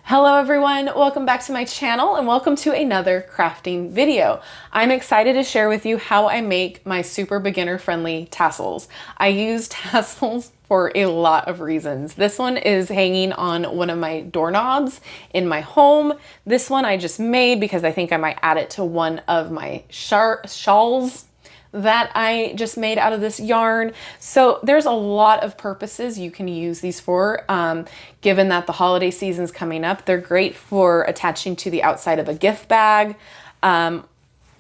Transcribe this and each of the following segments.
Hello everyone, welcome back to my channel and welcome to another crafting video. I'm excited to share with you how I make my super beginner friendly tassels. I use tassels for a lot of reasons. This one is hanging on one of my doorknobs in my home. This one I just made because I think I might add it to one of my shawls that I just made out of this yarn. So there's a lot of purposes you can use these for. Given that the holiday season's coming up, they're great for attaching to the outside of a gift bag.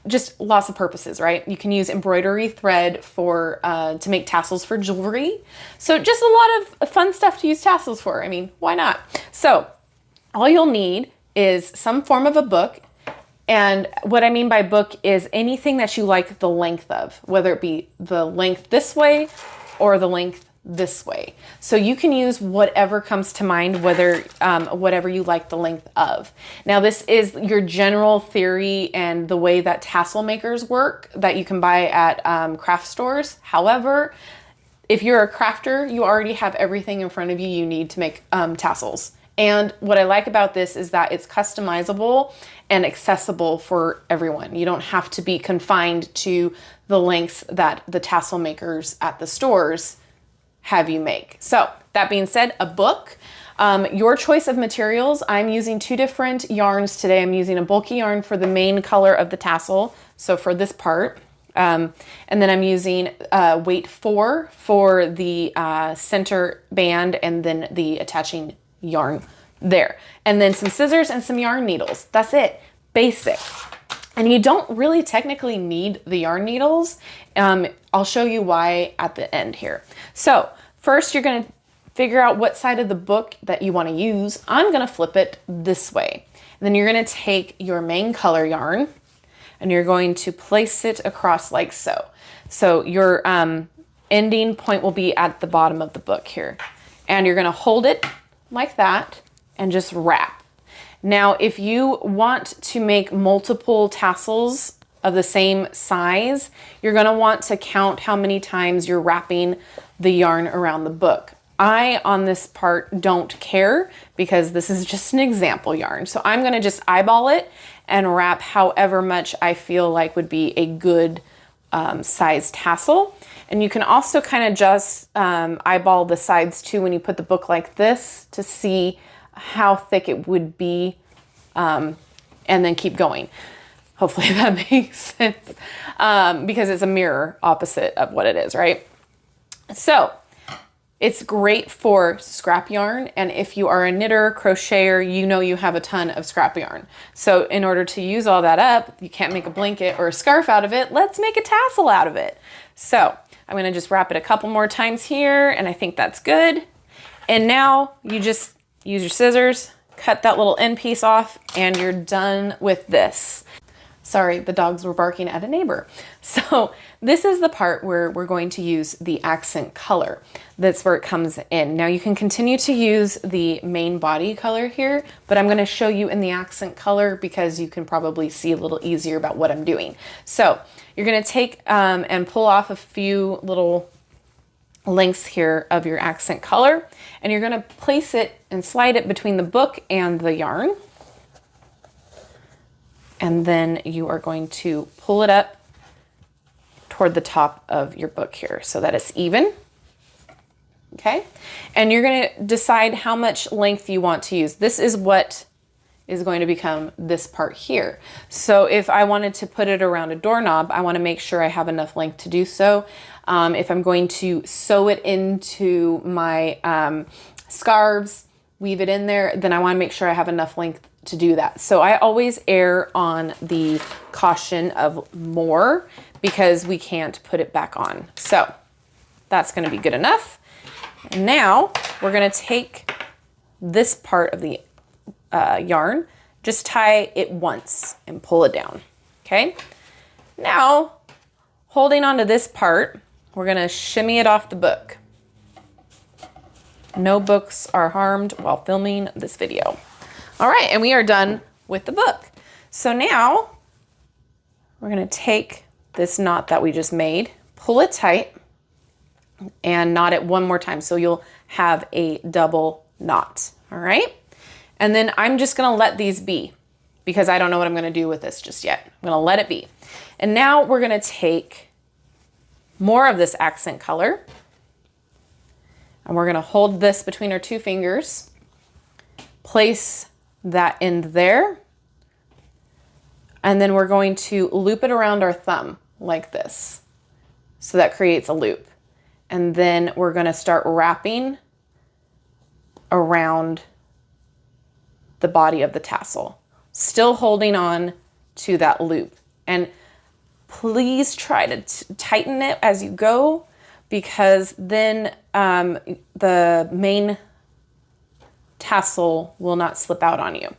Just lots of purposes, right? You can use embroidery thread for to make tassels for jewelry. So just a lot of fun stuff to use tassels for. I mean, why not? So all you'll need is some form of a book. And what I mean by book is anything that you like the length of, whether it be the length this way or the length this way. So you can use whatever comes to mind, whether whatever you like the length of. Now this is your general theory and the way that tassel makers work that you can buy at craft stores. However, if you're a crafter, you already have everything in front of you you need to make tassels. And what I like about this is that it's customizable and accessible for everyone. You don't have to be confined to the lengths that the tassel makers at the stores have you make. So that being said, a book, your choice of materials. I'm using two different yarns today. I'm using a bulky yarn for the main color of the tassel. So for this part, and then I'm using weight 4 for the center band and then the attaching yarn there. And then some scissors and some yarn needles. That's it. Basic. And you don't really technically need the yarn needles. I'll show you why at the end here. So first you're going to figure out what side of the book that you want to use. I'm going to flip it this way. And then you're going to take your main color yarn and you're going to place it across like so. So your ending point will be at the bottom of the book here. And you're going to hold it like that and just wrap. Now, if you want to make multiple tassels of the same size, you're going to want to count how many times you're wrapping the yarn around the book. I, on this part, don't care because this is just an example yarn. So I'm going to just eyeball it and wrap however much I feel like would be a good size tassel. And you can also kind of just eyeball the sides too when you put the book like this to see how thick it would be, and then keep going. Hopefully that makes sense, because it's a mirror opposite of what it is, right? So it's great for scrap yarn. And if you are a knitter, crocheter, you know you have a ton of scrap yarn. So in order to use all that up, you can't make a blanket or a scarf out of it. Let's make a tassel out of it. So I'm going to just wrap it a couple more times here, and I think that's good. And now you just use your scissors, cut that little end piece off, and you're done with this. Sorry, the dogs were barking at a neighbor. So this is the part where we're going to use the accent color. That's where it comes in. Now you can continue to use the main body color here, but I'm going to show you in the accent color because you can probably see a little easier about what I'm doing. So you're going to take and pull off a few little lengths here of your accent color, and you're going to place it and slide it between the book and the yarn. And then you are going to pull it up toward the top of your book here so that it's even. Okay. And you're going to decide how much length you want to use. This is what is going to become this part here. So if I wanted to put it around a doorknob, I want to make sure I have enough length to do so. If I'm going to sew it into my scarves, weave it in there, then I want to make sure I have enough length to do that. So I always err on the caution of more because we can't put it back on. So that's going to be good enough. And now we're going to take this part of the yarn, just tie it once and pull it down. Okay. Now, holding on to this part, we're going to shimmy it off the book. No books are harmed while filming this video. All right, and we are done with the book. So now we're going to take this knot that we just made, pull it tight, and knot it one more time. So you'll have a double knot. All right. And then I'm just gonna let these be because I don't know what I'm gonna do with this just yet. I'm gonna let it be. And now we're gonna take more of this accent color and we're gonna hold this between our 2 fingers, place that in there, and then we're going to loop it around our thumb like this. So that creates a loop. And then we're gonna start wrapping around the body of the tassel, still holding on to that loop. And please try to tighten it as you go, because then the main tassel will not slip out on you.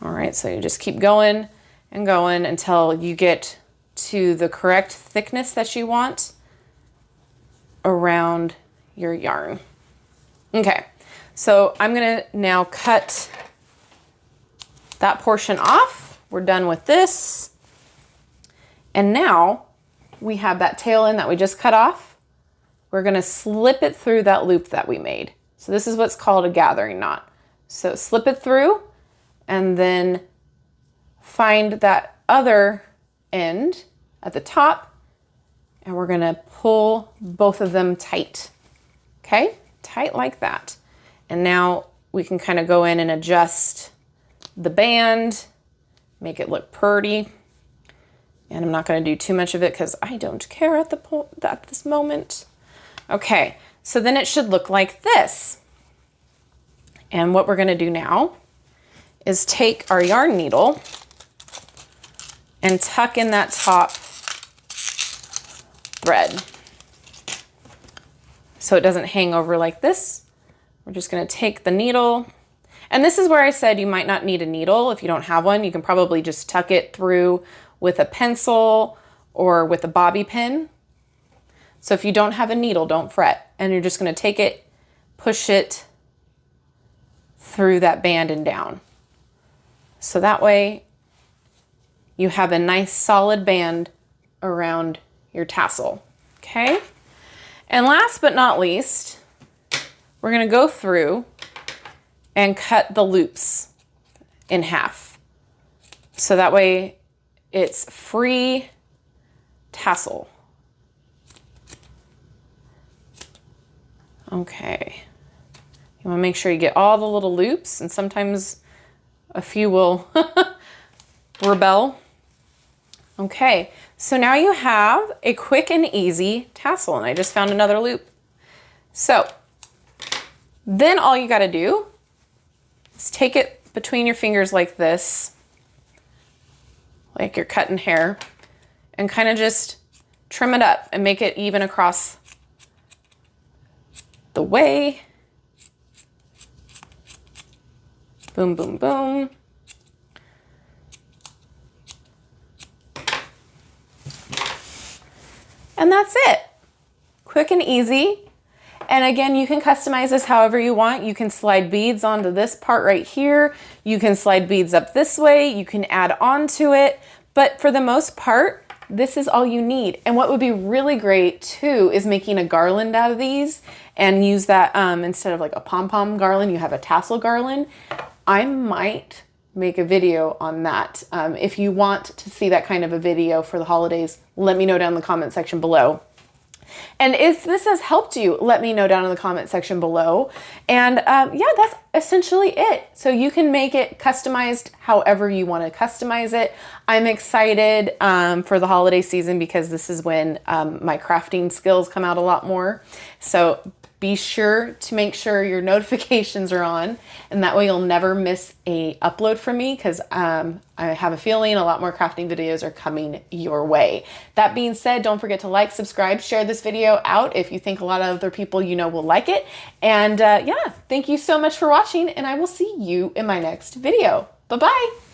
All right, so you just keep going and going until you get to the correct thickness that you want around your yarn. Okay, so I'm gonna now cut that portion off. We're done with this. And now we have that tail end that we just cut off. We're gonna slip it through that loop that we made. So this is what's called a gathering knot. So slip it through and then find that other end at the top, and we're gonna pull both of them tight. Okay, tight like that. And now we can kind of go in and adjust the band, make it look pretty. And I'm not gonna do too much of it because I don't care at this moment. Okay, so then it should look like this. And what we're gonna do now is take our yarn needle and tuck in that top thread so it doesn't hang over like this. We're just gonna take the needle, and this is where I said you might not need a needle. If you don't have one, you can probably just tuck it through with a pencil or with a bobby pin. So if you don't have a needle, don't fret. And you're just gonna take it, push it through that band and down. So that way you have a nice solid band around your tassel, okay? And last but not least, we're gonna go through and cut the loops in half. So that way it's free tassel. Okay. You wanna make sure you get all the little loops, and sometimes a few will rebel. Okay, so now you have a quick and easy tassel, and I just found another loop. So then all you gotta do is take it between your fingers like this, like you're cutting hair, and kind of just trim it up and make it even across the way. Boom, boom, boom. And that's it. Quick and easy. And again, you can customize this however you want. You can slide beads onto this part right here. You can slide beads up this way. You can add on to it. But for the most part, this is all you need. And what would be really great too is making a garland out of these and use that instead of like a pom-pom garland, you have a tassel garland. I might make a video on that. If you want to see that kind of a video for the holidays, let me know down in the comment section below. And if this has helped you, let me know down in the comment section below. And yeah, that's essentially it. So you can make it customized however you want to customize it. I'm excited for the holiday season because this is when my crafting skills come out a lot more. So be sure to make sure your notifications are on, and that way you'll never miss a upload from me, because I have a feeling a lot more crafting videos are coming your way. That being said, don't forget to like, subscribe, share this video out if you think a lot of other people you know will like it. And yeah, thank you so much for watching, and I will see you in my next video. Bye-bye.